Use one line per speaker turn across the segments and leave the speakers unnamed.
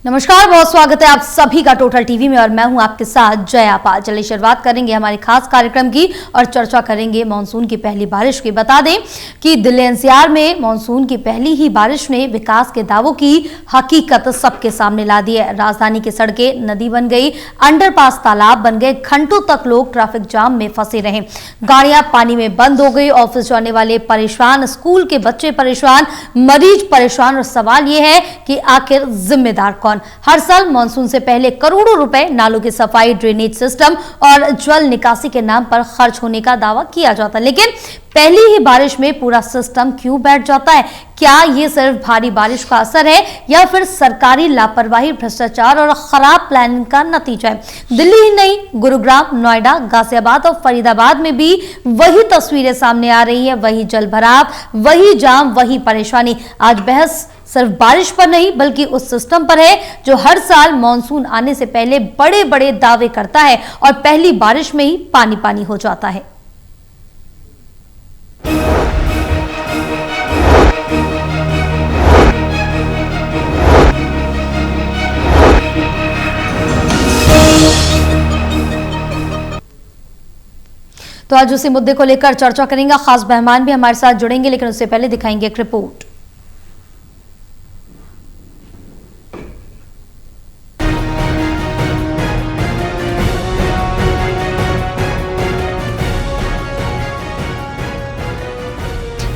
नमस्कार, बहुत स्वागत है आप सभी का टोटल टीवी में और मैं हूं आपके साथ जया पाल। चलिए शुरुआत करेंगे हमारे खास कार्यक्रम की और चर्चा करेंगे मानसून की पहली बारिश की। बता दें कि दिल्ली एनसीआर में मानसून की पहली ही बारिश ने विकास के दावों की हकीकत सबके सामने ला दी है। राजधानी की सड़कें नदी बन गई, अंडरपास तालाब बन गए, घंटों तक लोग ट्रैफिक जाम में फंसे रहे, गाड़ियां पानी में बंद हो गई, ऑफिस जाने वाले परेशान, स्कूल के बच्चे परेशान, मरीज परेशान। और सवाल यह है कि आखिर जिम्मेदार कौन? हर साल मानसून से पहले करोड़ों रुपए नालों की सफाई, ड्रेनेज सिस्टम और जल निकासी के नाम पर खर्च होने का दावा किया जाता है, लेकिन पहली ही बारिश में पूरा सिस्टम क्यों बैठ जाता है? क्या ये सिर्फ भारी बारिश का असर है या फिर सरकारी लापरवाही, भ्रष्टाचार और खराब प्लानिंग का नतीजा है? दिल्ली ही नहीं, गुरुग्राम, नोएडा, गाजियाबाद और फरीदाबाद में भी वही तस्वीरें सामने आ रही है। वही जल भराव, वही जाम, वही परेशानी। आज बहस सिर्फ बारिश पर नहीं बल्कि उस सिस्टम पर है जो हर साल मानसून आने से पहले बड़े बड़े दावे करता है और पहली बारिश में ही पानी पानी हो जाता है। तो आज उसी मुद्दे को लेकर चर्चा करेंगे। खास मेहमान भी हमारे साथ जुड़ेंगे, लेकिन उससे पहले दिखाएंगे एक रिपोर्ट।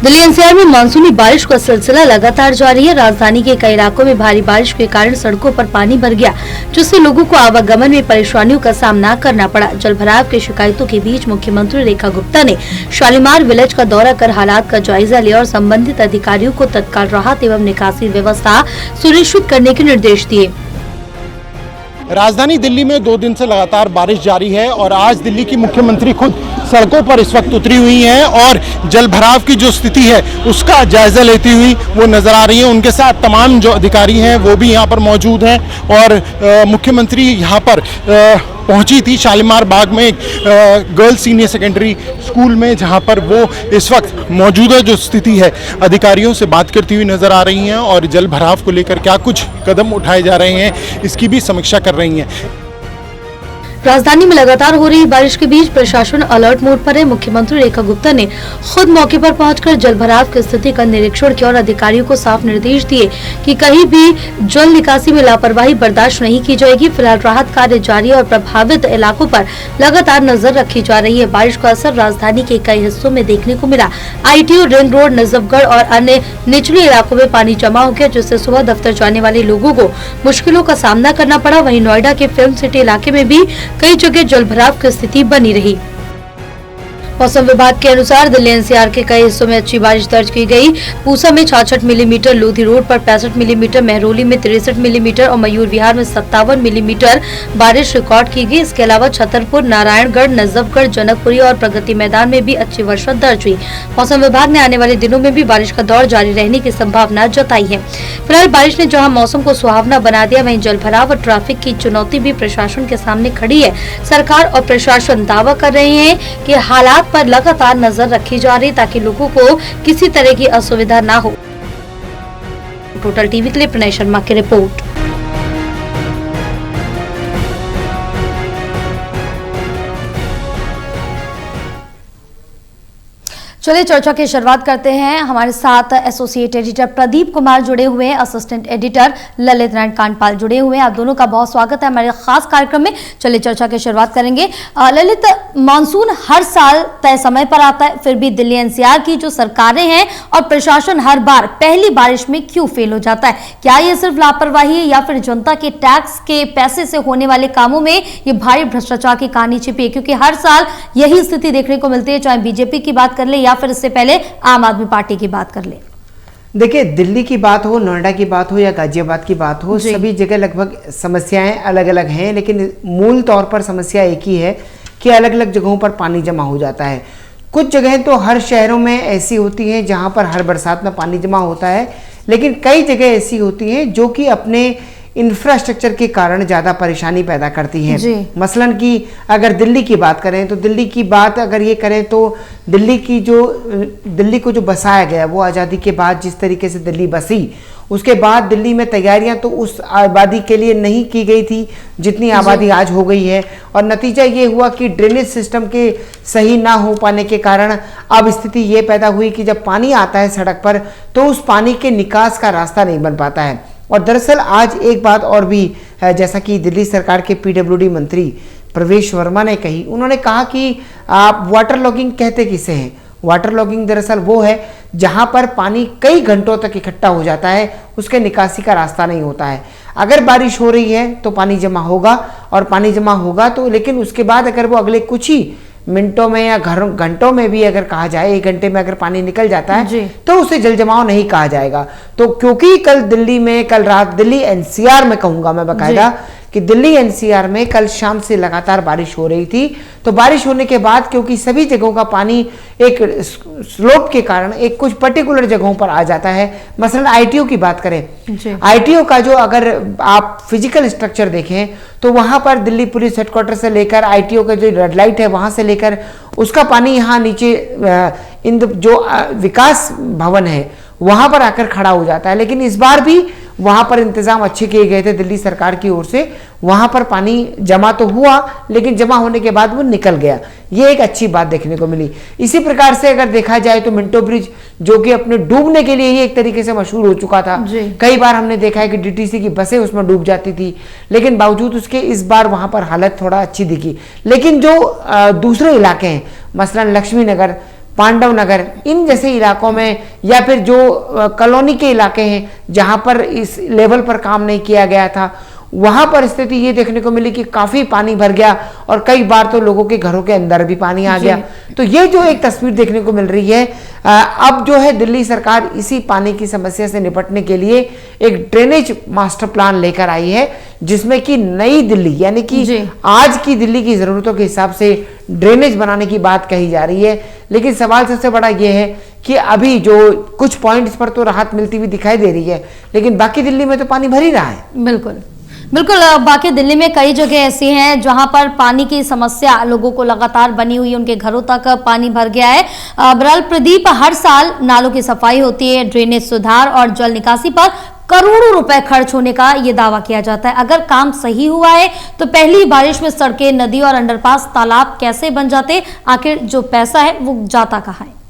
दिल्ली एनसीआर में मानसूनी बारिश का सिलसिला लगातार जारी है। राजधानी के कई इलाकों में भारी बारिश के कारण सड़कों पर पानी भर गया, जिससे लोगों को आवागमन में परेशानियों का सामना करना पड़ा। जलभराव की शिकायतों के बीच मुख्यमंत्री रेखा गुप्ता ने शालीमार विलेज का दौरा कर हालात का जायजा लिया और संबंधित अधिकारियों को तत्काल राहत एवं निकासी व्यवस्था सुनिश्चित करने के निर्देश दिए।
राजधानी दिल्ली में 2 दिन से लगातार बारिश जारी है और आज दिल्ली की मुख्यमंत्री खुद सड़कों पर इस वक्त उतरी हुई हैं और जलभराव की जो स्थिति है उसका जायजा लेती हुई वो नजर आ रही है। उनके साथ तमाम जो अधिकारी हैं वो भी यहाँ पर मौजूद हैं और मुख्यमंत्री यहाँ पर पहुंची थी शालीमार बाग में एक गर्ल्स सीनियर सेकेंडरी स्कूल में, जहां पर वो इस वक्त मौजूदा जो स्थिति है अधिकारियों से बात करती हुई नजर आ रही हैं और जल भराव को लेकर क्या कुछ कदम उठाए जा रहे हैं इसकी भी समीक्षा कर रही हैं।
राजधानी में लगातार हो रही बारिश के बीच प्रशासन अलर्ट मोड पर है। मुख्यमंत्री रेखा गुप्ता ने खुद मौके पर पहुंचकर जलभराव की स्थिति का निरीक्षण किया और अधिकारियों को साफ निर्देश दिए कि कहीं भी जल निकासी में लापरवाही बर्दाश्त नहीं की जाएगी। फिलहाल राहत कार्य जारी है और प्रभावित इलाकों पर लगातार नजर रखी जा रही है। बारिश का असर राजधानी के कई हिस्सों में देखने को मिला। ITO, रिंग रोड, नजफगढ़ और अन्य निचले इलाकों में पानी जमा हो गया, जिससे सुबह दफ्तर जाने वाले लोगों को मुश्किलों का सामना करना पड़ा। वहीं नोएडा के फिल्म सिटी इलाके में भी कई जगह जलभराव की स्थिति बनी रही। मौसम विभाग के अनुसार दिल्ली एनसीआर के कई हिस्सों में अच्छी बारिश दर्ज की गई। पूसा में 66 मिलीमीटर, लोधी रोड पर 65 मिलीमीटर, महरौली में 63 मिलीमीटर और मयूर विहार में 57 मिलीमीटर बारिश रिकॉर्ड की गई। इसके अलावा छतरपुर, नारायणगढ़, नजफगढ़, जनकपुरी और प्रगति मैदान में भी अच्छी वर्षा दर्ज हुई। मौसम विभाग ने आने वाले दिनों में भी बारिश का दौर जारी रहने की संभावना जताई है। फिलहाल बारिश ने जहाँ मौसम को सुहावना बना दिया, वहीं जलभराव और ट्रैफिक की चुनौती भी प्रशासन के सामने खड़ी है। सरकार और प्रशासन दावा कर रहे हैं कि हालात पर लगातार नजर रखी जा रही ताकि लोगों को किसी तरह की असुविधा ना हो। टोटल टीवी के लिए प्रणय शर्मा की रिपोर्ट। चलिए चर्चा की शुरुआत करते हैं। हमारे साथ एसोसिएट एडिटर प्रदीप कुमार जुड़े हुए हैं, असिस्टेंट एडिटर ललित नारायण कांडपाल जुड़े हुए हैं। आप दोनों का बहुत स्वागत है हमारे खास कार्यक्रम में। चलिए चर्चा की शुरुआत करेंगे। ललित, मानसून हर साल तय समय पर आता है, फिर भी दिल्ली एनसीआर की जो सरकारें हैं और प्रशासन हर बार पहली बारिश में क्यों फेल हो जाता है? क्या ये सिर्फ लापरवाही है या फिर जनता के टैक्स के पैसे से होने वाले कामों में ये भारी भ्रष्टाचार की कहानी छिपी है? क्योंकि हर साल यही स्थिति देखने को मिलती है, चाहे बीजेपी की बात कर ले या फिर इससे पहले आम आदमी पार्टी की बात कर ले।
देखिए, दिल्ली की बात हो, नोएडा की बात हो या गाजियाबाद की बात हो, सभी जगह लगभग समस्याएं अलग अलग हैं, लेकिन मूल तौर पर समस्या एक ही है कि अलग अलग जगहों पर पानी जमा हो जाता है। कुछ जगहें तो हर शहरों में ऐसी होती हैं जहां पर हर बरसात में पानी जमा होता है, लेकिन कई जगह ऐसी होती हैं जो कि अपने इंफ्रास्ट्रक्चर के कारण ज़्यादा परेशानी पैदा करती
जी।
है। मसलन कि अगर दिल्ली की बात करें तो दिल्ली की बात अगर ये करें तो दिल्ली को जो बसाया गया वो आज़ादी के बाद जिस तरीके से दिल्ली बसी, उसके बाद दिल्ली में तैयारियां तो उस आबादी के लिए नहीं की गई थी जितनी आबादी आज हो गई है, और नतीजा ये हुआ कि ड्रेनेज सिस्टम के सही ना हो पाने के कारण अब स्थिति ये पैदा हुई कि जब पानी आता है सड़क पर तो उस पानी के निकास का रास्ता नहीं बन पाता है। और दरअसल आज एक बात और भी है, जैसा कि दिल्ली सरकार के पीडब्ल्यूडी मंत्री प्रवेश वर्मा ने कही, उन्होंने कहा कि आप वाटर लॉगिंग कहते किसे हैं। वाटर लॉगिंग दरअसल वो है जहां पर पानी कई घंटों तक इकट्ठा हो जाता है, उसके निकासी का रास्ता नहीं होता है। अगर बारिश हो रही है तो पानी जमा होगा, और पानी जमा होगा तो लेकिन उसके बाद अगर वो अगले कुछ ही मिनटों में या घंटों में भी अगर कहा जाए 1 घंटे में अगर पानी निकल जाता है तो उसे जल जमाव नहीं कहा जाएगा। तो क्योंकि कल रात दिल्ली एनसीआर में कहूंगा मैं बाकायदा कि दिल्ली एनसीआर में कल शाम से लगातार बारिश हो रही थी, तो बारिश होने के बाद क्योंकि सभी जगहों का पानी एक स्लोप के कारण एक कुछ पर्टिकुलर जगहों पर आ जाता है। मसलन आईटीओ की बात करें, आईटीओ का जो अगर आप फिजिकल स्ट्रक्चर देखें तो वहां पर दिल्ली पुलिस हेडक्वार्टर से लेकर आईटीओ का जो रेड लाइट है वहां से लेकर उसका पानी यहाँ नीचे जो विकास भवन है वहां पर आकर खड़ा हो जाता है। लेकिन इस बार भी वहां पर इंतजाम अच्छे किए गए थे दिल्ली सरकार की ओर से, वहां पर पानी जमा तो हुआ लेकिन जमा होने के बाद वो निकल गया, ये एक अच्छी बात देखने को मिली। इसी प्रकार से अगर देखा जाए तो मिंटो ब्रिज जो कि अपने डूबने के लिए ही एक तरीके से मशहूर हो चुका था, कई बार हमने देखा है कि डीटीसी की बसें उसमें डूब जाती थी, लेकिन बावजूद उसके इस बार वहां पर हालत थोड़ा अच्छी दिखी। लेकिन जो दूसरे इलाके हैं मसलन लक्ष्मी नगर, पांडव नगर, इन जैसे इलाकों में या फिर जो कॉलोनी के इलाके हैं जहां पर इस लेवल पर काम नहीं किया गया था, वहां पर स्थिति ये देखने को मिली कि काफी पानी भर गया और कई बार तो लोगों के घरों के अंदर भी पानी आ गया। तो ये जो एक तस्वीर देखने को मिल रही है, अब जो है दिल्ली सरकार इसी पानी की समस्या से निपटने के लिए एक ड्रेनेज मास्टर प्लान लेकर आई है, जिसमें कि नई दिल्ली यानी कि आज की दिल्ली की जरूरतों के हिसाब से ड्रेनेज बनाने की बात कही जा रही है। लेकिन सवाल सबसे बड़ा यह है कि अभी जो कुछ पॉइंट्स पर तो राहत मिलती हुई दिखाई दे रही है, लेकिन बाकी दिल्ली में तो पानी भर ही रहा है।
बिल्कुल बिल्कुल, बाकी दिल्ली में कई जगह ऐसी हैं जहां पर पानी की समस्या लोगों को लगातार बनी हुई है, उनके घरों तक पानी भर गया है। बहरहाल प्रदीप, हर साल नालों की सफाई होती है, ड्रेनेज सुधार और जल निकासी पर करोड़ों रुपए खर्च होने का ये दावा किया जाता है। अगर काम सही हुआ है तो पहली बारिश में सड़कें, नदी और अंडरपास, तालाब कैसे बन जाते? आखिर जो पैसा है वो जाता कहाँ है?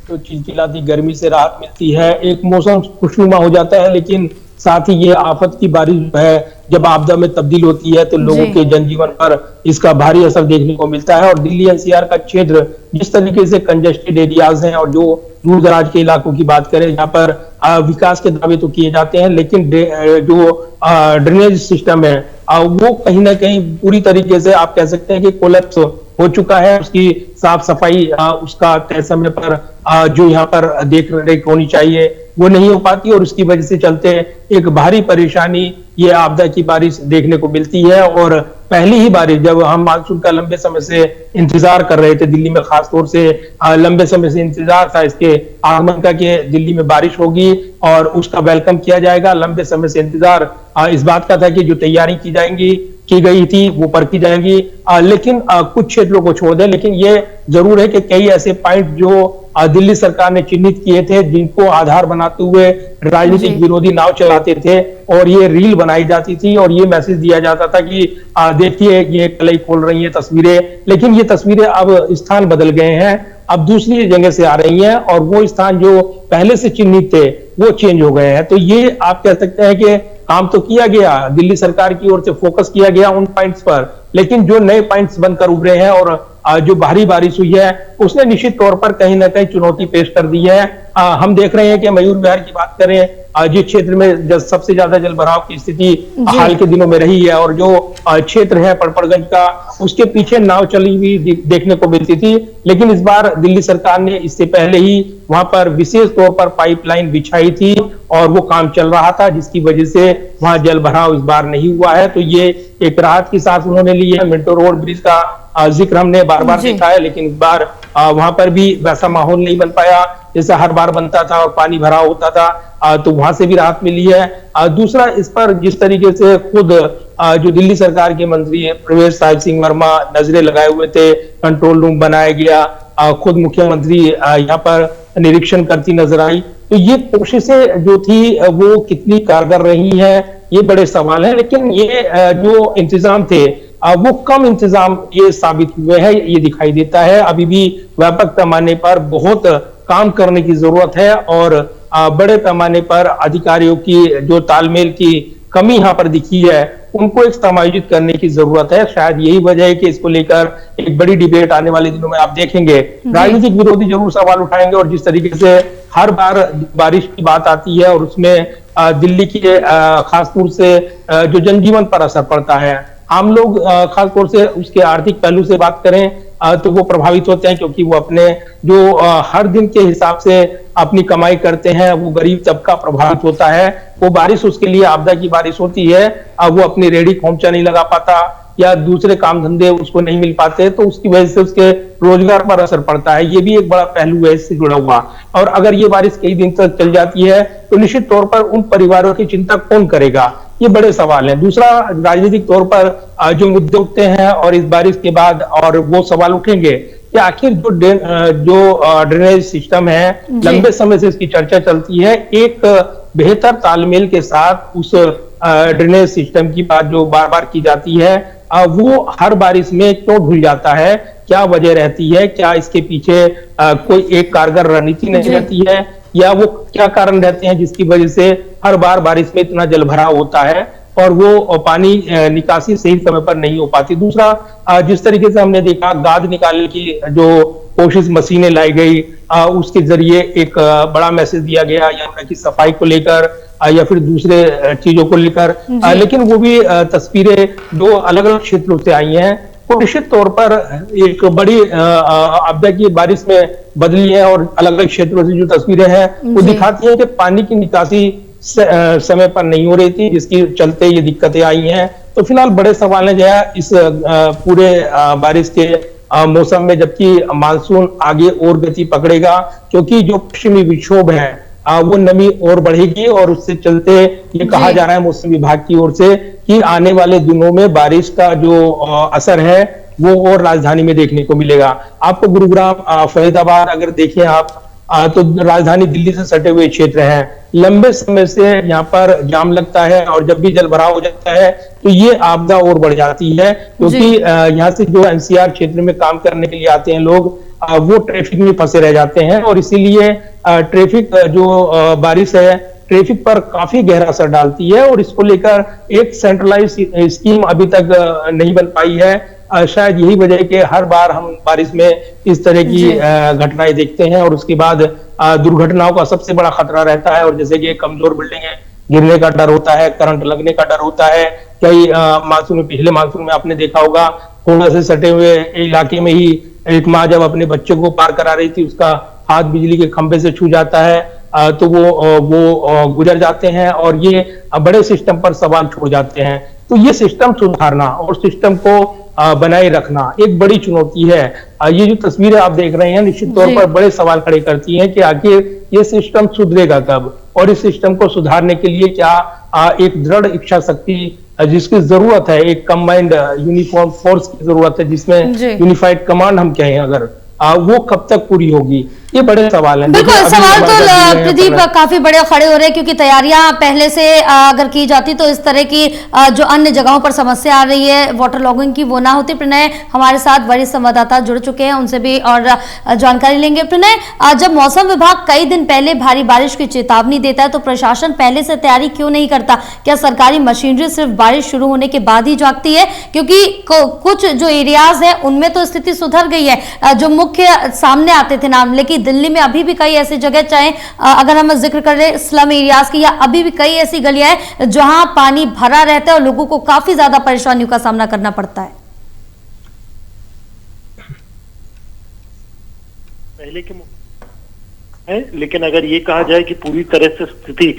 तो चिलचिलाती गर्मी से राहत मिलती है, एक मौसम खुशनुमा हो जाता है, लेकिन साथ ही ये आफत की बारिश है जब आपदा में तब्दील होती है तो लोगों के जनजीवन पर इसका भारी असर देखने को मिलता है। और दिल्ली एनसीआर का क्षेत्र जिस तरीके से कंजेस्टेड एरियाज हैं और जो दूर दराज के इलाकों की बात करें जहाँ पर विकास के दावे तो किए जाते हैं, लेकिन जो ड्रेनेज सिस्टम है वो कहीं ना कहीं पूरी तरीके से आप कह सकते हैं कि कोलैप्स हो चुका है। उसकी साफ सफाई उसका तय समय पर जो यहाँ पर देख रेख होनी चाहिए वो नहीं हो पाती, और उसकी वजह से चलते एक भारी परेशानी ये आपदा की बारिश देखने को मिलती है। और पहली ही बारिश जब हम मानसून का लंबे समय से इंतजार कर रहे थे, दिल्ली में खासतौर से लंबे समय से इंतजार था इसके आगमन का कि दिल्ली में बारिश होगी और उसका वेलकम किया जाएगा। लंबे समय से इंतजार इस बात का था कि जो तैयारी की गई थी वो परखी जाएगी, लेकिन कुछ क्षेत्रों को छोड़ दें। लेकिन ये जरूर है कि कई ऐसे पॉइंट जो दिल्ली सरकार ने चिन्हित किए थे जिनको आधार बनाते हुए राजनीतिक विरोधी नाव चलाते थे और ये रील बनाई जाती थी और ये मैसेज दिया जाता था कि देखिए ये कलई खोल रही है तस्वीरें, लेकिन ये तस्वीरें अब स्थान बदल गए हैं, अब दूसरी जगह से आ रही हैं और वो स्थान जो पहले से चिन्हित थे वो चेंज हो गए हैं। तो ये आप कह सकते हैं कि काम तो किया गया, दिल्ली सरकार की ओर से फोकस किया गया उन पॉइंट्स पर, लेकिन जो नए पॉइंट्स बनकर उभरे हैं और जो भारी बारिश हुई है उसने निश्चित तौर पर कहीं ना कहीं चुनौती पेश कर दी है। हम देख रहे हैं कि मयूर विहार की बात करें, जिस क्षेत्र में सबसे ज्यादा जल भराव की स्थिति हाल के दिनों में रही है और जो क्षेत्र है पड़पड़गंज का, उसके पीछे नाव चली हुई देखने को मिलती थी, लेकिन इस बार दिल्ली सरकार ने इससे पहले ही वहां पर विशेष तौर पर पाइपलाइन बिछाई थी और वो काम चल रहा था, जिसकी वजह से वहां जल भराव इस बार नहीं हुआ है। तो ये एक राहत की सांस उन्होंने ली है। मिंटो रोड ब्रिज का जिक्र हमने बार बार देखा है, लेकिन इस बार वहां पर भी वैसा माहौल नहीं बन पाया जैसा हर बार बनता था और पानी भरा होता था, तो वहां से भी राहत मिली है। दूसरा, इस पर जिस तरीके से खुद जो दिल्ली सरकार के मंत्री प्रवेश साहिब सिंह वर्मा नजरें लगाए हुए थे, कंट्रोल रूम बनाया गया, खुद मुख्यमंत्री यहाँ पर निरीक्षण करती नजर आई, तो ये कोशिशें जो थी वो कितनी कारगर रही हैं, ये बड़े सवाल हैं। लेकिन ये जो इंतजाम थे वो कम इंतजाम ये साबित हुए हैं, ये दिखाई देता है। अभी भी व्यापक पैमाने पर बहुत काम करने की जरूरत है और बड़े पैमाने पर अधिकारियों की जो तालमेल की कमी यहाँ पर दिखी है, उनको एक समायोजित करने की जरूरत है। शायद यही वजह है कि इसको लेकर एक बड़ी डिबेट आने वाले दिनों में आप देखेंगे। राजनीतिक विरोधी जरूर सवाल उठाएंगे और जिस तरीके से हर बार बारिश की बात आती है और उसमें दिल्ली के खासतौर से जो जनजीवन पर असर पड़ता है, आम लोग खासतौर से उसके आर्थिक पहलू से बात करें तो वो प्रभावित होते हैं, क्योंकि वो अपने जो हर दिन के हिसाब से अपनी कमाई करते हैं, वो गरीब तबका प्रभावित होता है। वो बारिश उसके लिए आपदा की बारिश होती है, वो अपनी रेहड़ी खोमचा नहीं लगा पाता या दूसरे काम धंधे उसको नहीं मिल पाते, तो उसकी वजह से उसके रोजगार पर असर पड़ता है। ये भी एक बड़ा पहलू है इससे जुड़ा हुआ। और अगर ये बारिश कई दिन तक चल जाती है तो निश्चित तौर पर उन परिवारों की चिंता कौन करेगा, ये बड़े सवाल हैं। दूसरा, राजनीतिक तौर पर जो मुद्दे उठते हैं और इस बारिश के बाद और वो सवाल उठेंगे कि आखिर जो ड्रेनेज सिस्टम है, लंबे समय से इसकी चर्चा चलती है, एक बेहतर तालमेल के साथ उस ड्रेनेज सिस्टम की बात जो बार बार की जाती है, वो हर बारिश में क्यों भूल जाता है, क्या वजह रहती है, क्या इसके पीछे कोई एक कारगर रणनीति नहीं रहती है, या वो क्या कारण रहते हैं जिसकी वजह से हर बार बारिश में इतना जलभराव होता है और वो पानी निकासी सही समय पर नहीं हो पाती। दूसरा, जिस तरीके से हमने देखा गाद निकालने की जो कोशिश मशीनें लाई गई, उसके जरिए एक बड़ा मैसेज दिया गया यमुना की सफाई को लेकर या फिर दूसरे चीजों को लेकर, लेकिन वो भी तस्वीरें जो अलग अलग क्षेत्रों से आई हैं, वो निश्चित तौर पर एक बड़ी आपदा की बारिश में बदली है और अलग अलग क्षेत्रों से जो तस्वीरें हैं वो दिखाती हैं कि पानी की निकासी समय पर नहीं हो रही थी, जिसकी चलते ये दिक्कतें आई हैं। तो फिलहाल बड़े सवाल हैं जो है इस पूरे बारिश के मौसम में, जबकि मानसून आगे और गति पकड़ेगा, क्योंकि जो पश्चिमी विक्षोभ है वो नमी और बढ़ेगी और उससे चलते ये कहा जा रहा है मौसम विभाग की ओर से कि आने वाले दिनों में बारिश का जो असर है वो और राजधानी में देखने को मिलेगा। आपको गुरुग्राम, फरीदाबाद अगर देखें आप तो राजधानी दिल्ली से सटे हुए क्षेत्र हैं, लंबे समय से यहाँ पर जाम लगता है और जब भी जल भराव हो जाता है तो ये आपदा और बढ़ जाती है, क्योंकि यहाँ से जो एनसीआर क्षेत्र में काम करने के लिए आते हैं लोग, वो ट्रैफिक में फंसे रह जाते हैं और इसीलिए ट्रैफिक जो बारिश है ट्रैफिक पर काफी गहरा असर डालती है और इसको लेकर एक सेंट्रलाइज स्कीम अभी तक नहीं बन पाई है। शायद यही वजह है कि हर बार हम बारिश में इस तरह की घटनाएं देखते हैं और उसके बाद दुर्घटनाओं का सबसे बड़ा खतरा रहता है। और जैसे कि कमजोर बिल्डिंगें गिरने का डर होता है, करंट लगने का डर होता है। कई मानसून में, पिछले मानसून में आपने देखा होगा, कोना से सटे हुए इलाके में ही एक माँ जब अपने बच्चे को पार करा रही थी, उसका हाथ बिजली के खंभे से छू जाता है तो वो गुजर जाते हैं और ये बड़े सिस्टम पर सवाल छोड़ जाते हैं। तो ये सिस्टम सुधारना और सिस्टम को बनाए रखना एक बड़ी चुनौती है। ये जो तस्वीरें आप देख रहे हैं निश्चित तौर पर बड़े सवाल खड़े करती हैं कि आखिर ये सिस्टम सुधरेगा कब और इस सिस्टम को सुधारने के लिए क्या एक दृढ़ इच्छा शक्ति जिसकी जरूरत है, एक कंबाइंड यूनिफॉर्म फोर्स की जरूरत है जिसमें यूनिफाइड कमांड हम कहें अगर, वो कब तक पूरी होगी, ये बड़े सवाल हैं।
बिल्कुल, सवाल तो प्रदीप काफी बड़े खड़े हो रहे हैं क्योंकि तैयारियां पहले से अगर की जाती तो इस तरह की जो अन्य जगहों पर समस्या आ रही है वाटर लॉगिंग की वो ना होती। प्रणय हमारे साथ वरिष्ठ संवाददाता जुड़ चुके हैं, उनसे भी और जानकारी लेंगे। प्रणय, जब मौसम विभाग कई दिन पहले भारी बारिश की चेतावनी देता है तो प्रशासन पहले से तैयारी क्यों नहीं करता? क्या सरकारी मशीनरी सिर्फ बारिश शुरू होने के बाद ही जागती है? क्योंकि कुछ जो एरियाज है उनमें तो स्थिति सुधर गई है, जो मुख्य सामने आते थे नाम, लेकिन दिल्ली में अभी भी कई ऐसी जगह, चाहे अगर हम जिक्र करें स्लम एरियाज की, या अभी भी कई ऐसी गलियां हैं जहां पानी भरा रहता है और लोगों को काफी ज्यादा परेशानियों का सामना करना पड़ता है।
पहले के है, लेकिन अगर ये कहा जाए कि पूरी तरह से स्थिति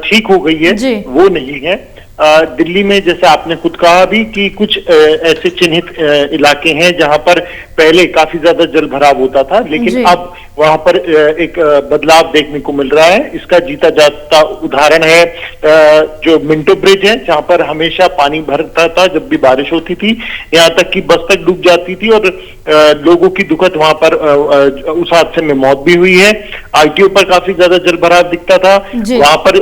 ठीक हो गई है, वो नहीं है। दिल्ली में जैसे आपने खुद कहा भी कि कुछ ऐसे चिन्हित इलाके हैं जहां पर पहले काफी ज्यादा जल भराव होता था, लेकिन अब वहां पर एक बदलाव देखने को मिल रहा है। इसका जीता जागता उदाहरण है जो मिंटो ब्रिज है, जहां पर हमेशा पानी भरता था जब भी बारिश होती थी, यहाँ तक कि बस तक डूब जाती थी और लोगों की दुखद वहां पर उस हादसे में मौत भी हुई है। आईटीओ पर काफी ज्यादा जल भराव दिखता था, वहां पर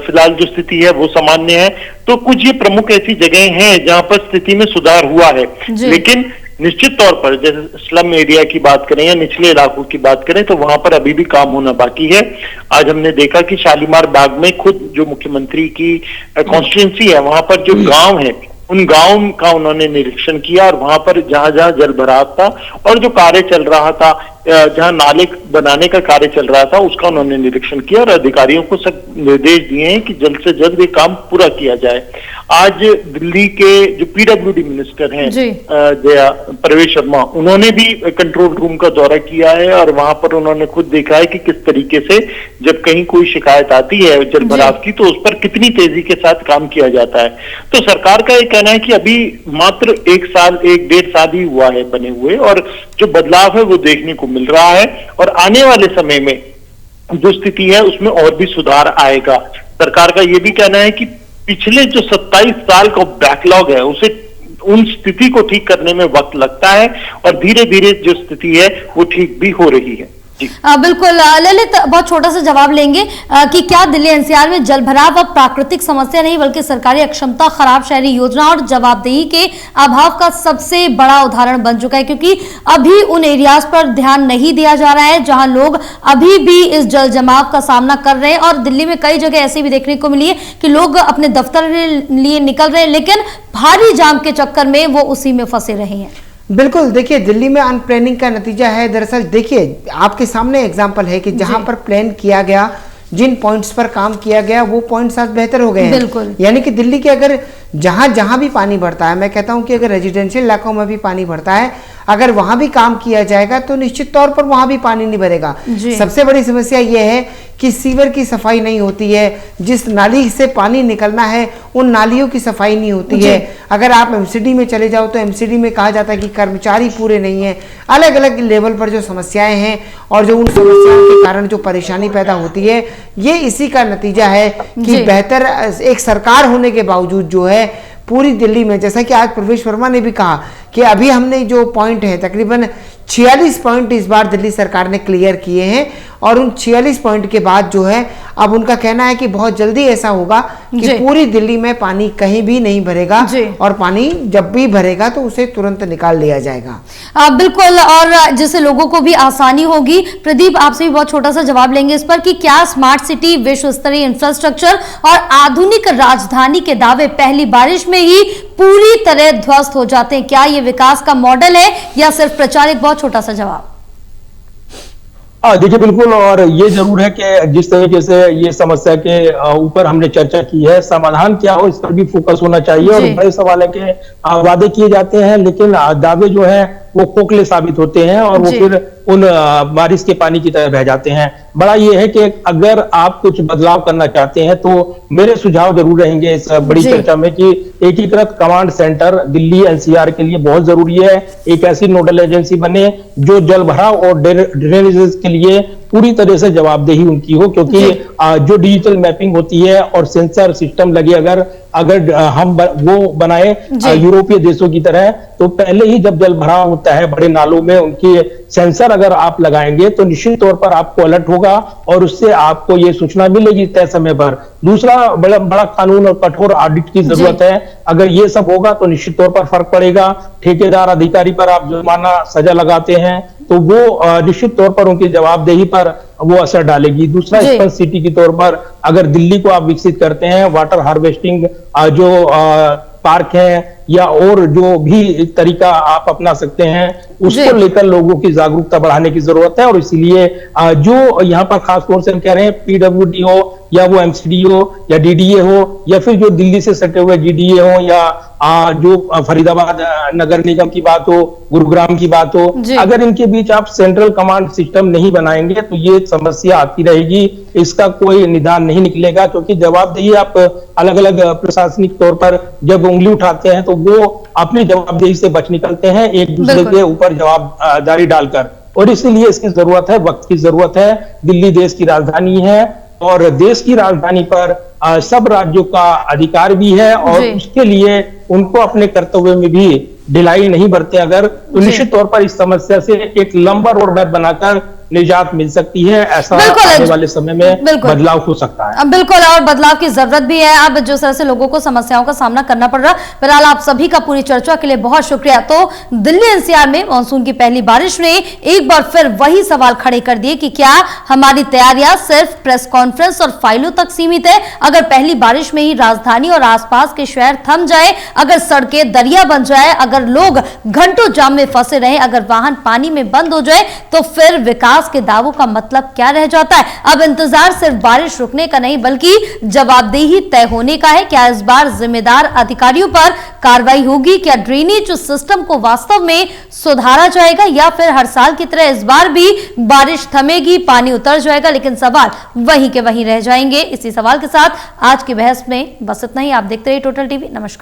फिलहाल जो स्थिति है वो सामान्य है। तो कुछ ये प्रमुख ऐसी जगह हैं जहां पर स्थिति में सुधार हुआ है, लेकिन निश्चित तौर पर जैसे स्लम एरिया की बात करें या निचले इलाकों की बात करें तो वहां पर अभी भी काम होना बाकी है। आज हमने देखा कि शालीमार बाग में खुद जो मुख्यमंत्री की कॉन्स्टिट्यूंसी है वहां पर जो गांव है उन गांव का उन्होंने निरीक्षण किया और वहां पर जहां जहां जल भराव था और जो कार्य चल रहा था, जहां नाले बनाने का कार्य चल रहा था उसका उन्होंने निरीक्षण किया और अधिकारियों को सब निर्देश दिए हैं कि जल्द से जल्द ये काम पूरा किया जाए। आज दिल्ली के जो पीडब्ल्यूडी मिनिस्टर हैं प्रवेश शर्मा, उन्होंने भी कंट्रोल रूम का दौरा किया है और वहां पर उन्होंने खुद देखा है कि किस तरीके से जब कहीं कोई शिकायत आती है जल भराव की तो उस पर कितनी तेजी के साथ काम किया जाता है। तो सरकार का ये कहना है कि अभी मात्र 1-1.5 साल ही हुआ है बने हुए और जो बदलाव है वो देखने को मिल रहा है और आने वाले समय में जो स्थिति है उसमें और भी सुधार आएगा। सरकार का ये भी कहना है कि पिछले जो 27 साल का बैकलॉग है उसे उन स्थिति को ठीक करने में वक्त लगता है और धीरे धीरे जो स्थिति है वो ठीक भी हो रही है।
बिल्कुल ललित, बहुत छोटा सा जवाब लेंगे कि क्या दिल्ली एनसीआर में जल भराव अब प्राकृतिक समस्या नहीं बल्कि सरकारी अक्षमता, खराब शहरी योजना और जवाबदेही के अभाव का सबसे बड़ा उदाहरण बन चुका है, क्योंकि अभी उन एरियाज पर ध्यान नहीं दिया जा रहा है जहां लोग अभी भी इस जल जमाव का सामना कर रहे हैं। और दिल्ली में कई जगह ऐसी भी देखने को मिली है कि लोग अपने दफ्तर के लिए निकल रहे हैं लेकिन भारी जाम के चक्कर में वो उसी में फंसे रहे हैं।
बिल्कुल, देखिए दिल्ली में अनप्लानिंग का नतीजा है। दरअसल देखिए आपके सामने एग्जांपल है कि जहां पर प्लान किया गया, जिन पॉइंट्स पर काम किया गया वो पॉइंट्स आज बेहतर हो गए हैं। यानी कि दिल्ली के अगर जहां जहां भी पानी भरता है, मैं कहता हूं कि अगर रेजिडेंशियल इलाकों में भी पानी भरता है, अगर वहां भी काम किया जाएगा तो निश्चित तौर पर वहां भी पानी नहीं भरेगा। सबसे बड़ी समस्या यह है कि सीवर की सफाई नहीं होती है, जिस नाली से पानी निकलना है उन नालियों की सफाई नहीं होती है। अगर आप एमसीडी में चले जाओ तो एमसीडी में कहा जाता है कि कर्मचारी पूरे नहीं है। अलग अलग लेवल पर जो समस्याएं हैं और जो उन समस्याओं के कारण जो परेशानी पैदा होती है, ये इसी का नतीजा है कि बेहतर एक सरकार होने के बावजूद जो है पूरी दिल्ली में, जैसा कि आज प्रवेश वर्मा ने भी कहा कि अभी हमने जो पॉइंट है तकरीबन 46 पॉइंट इस बार दिल्ली सरकार ने क्लियर किए हैं और उन 46 पॉइंट के बाद जो है अब उनका कहना है कि बहुत जल्दी ऐसा होगा कि पूरी दिल्ली में पानी कहीं भी नहीं भरेगा और पानी जब भी भरेगा तो उसे तुरंत निकाल लिया जाएगा।
बिल्कुल, और जिससे लोगों को भी आसानी होगी। प्रदीप, आपसे भी बहुत छोटा सा जवाब लेंगे इस पर कि क्या स्मार्ट सिटी, विश्व स्तरीय इंफ्रास्ट्रक्चर और आधुनिक राजधानी के दावे पहली बारिश में ही पूरी तरह ध्वस्त हो जाते हैं? क्या ये विकास का मॉडल है या सिर्फ प्रचार? एक बहुत छोटा सा जवाब।
देखिए बिल्कुल, और ये जरूर है कि जिस तरीके से ये समस्या के ऊपर हमने चर्चा की है, समाधान क्या हो इस पर भी फोकस होना चाहिए। और बड़े सवाल है कि वादे किए जाते हैं लेकिन दावे जो है वो खोखले साबित होते हैं और वो फिर उन बारिश के पानी की तरह बह जाते हैं। बड़ा ये है कि अगर आप कुछ बदलाव करना चाहते हैं तो मेरे सुझाव जरूर रहेंगे इस बड़ी चर्चा में कि एकीकृत कमांड सेंटर दिल्ली एनसीआर के लिए बहुत जरूरी है। एक ऐसी नोडल एजेंसी बने जो जल भराव और ड्रेनेजेस के लिए पूरी तरह से जवाबदेही उनकी हो, क्योंकि जो डिजिटल मैपिंग होती है और सेंसर सिस्टम लगे अगर हम वो बनाए यूरोपीय देशों की तरह, तो पहले ही जब जल भराव होता है बड़े नालों में उनके सेंसर अगर आप लगाएंगे तो निश्चित तौर पर आपको अलर्ट होगा और उससे आपको ये सूचना मिलेगी तय समय पर। दूसरा बड़ा कानून और कठोर ऑडिट की जरूरत है। अगर ये सब होगा तो निश्चित तौर पर फर्क पड़ेगा। ठेकेदार अधिकारी पर आप जुर्माना सजा लगाते हैं तो वो निश्चित तौर पर उनकी जवाबदेही पर वो असर डालेगी। दूसरा, स्मार्ट सिटी के तौर पर अगर दिल्ली को आप विकसित करते हैं, वाटर हार्वेस्टिंग जो पार्क है या और जो भी तरीका आप अपना सकते हैं उसको लेकर लोगों की जागरूकता बढ़ाने की जरूरत है। और इसीलिए जो यहाँ पर खासतौर से हम कह रहे हैं पीडब्ल्यूडी हो या वो एमसीडी हो या डीडीए हो या फिर जो दिल्ली से सटे हुए जीडीए हो या जो फरीदाबाद नगर निगम की बात हो, गुरुग्राम की बात हो, अगर इनके बीच आप सेंट्रल कमांड सिस्टम नहीं बनाएंगे तो ये समस्या आती रहेगी, इसका कोई निदान नहीं निकलेगा। क्योंकि जवाबदेही आप अलग अलग प्रशासनिक तौर पर जब उंगली उठाते हैं तो वो अपनी जवाबदेही से बच निकलते हैं एक दूसरे के ऊपर जवाबदारी डालकर। और इसीलिए इसकी जरूरत है, वक्त की जरूरत है। दिल्ली देश की राजधानी है और देश की राजधानी पर सब राज्यों का अधिकार भी है और उसके लिए उनको अपने कर्तव्य में भी ढिलाई नहीं बरते अगर तो निश्चित तौर पर इस समस्या से एक लंबा रोड मैप बनाकर निजात मिल सकती है। ऐसा आने वाले समय में बदलाव हो सकता है।
बिल्कुल, और बदलाव की जरूरत भी है। अब जिस तरह से लोगों को समस्याओं का सामना करना पड़ रहा है, फिलहाल आप सभी का पूरी चर्चा के लिए बहुत शुक्रिया। तो दिल्ली एनसीआर में मानसून की पहली बारिश ने एक बार फिर वही सवाल खड़े कर दिए कि क्या हमारी तैयारियां सिर्फ प्रेस कॉन्फ्रेंस और फाइलों तक सीमित है? अगर पहली बारिश में ही राजधानी और आसपास के शहर थम जाए, अगर सड़कें दरिया बन जाए, अगर लोग घंटों जाम में फंसे रहे, अगर वाहन पानी में बंद हो जाए, तो फिर विकास के दावों का मतलब क्या रह जाता है? अब इंतजार सिर्फ बारिश रुकने का नहीं बल्कि जवाबदेही तय होने का है। क्या इस बार जिम्मेदार अधिकारियों पर कार्रवाई होगी? क्या ड्रेनेज सिस्टम को वास्तव में सुधारा जाएगा या फिर हर साल की तरह इस बार भी बारिश थमेगी, पानी उतर जाएगा लेकिन सवाल वहीं के वहीं रह जाएंगे? इसी सवाल के साथ आज की बहस में बस इतना ही। आप देखते रहिए टोटल टीवी। नमस्कार।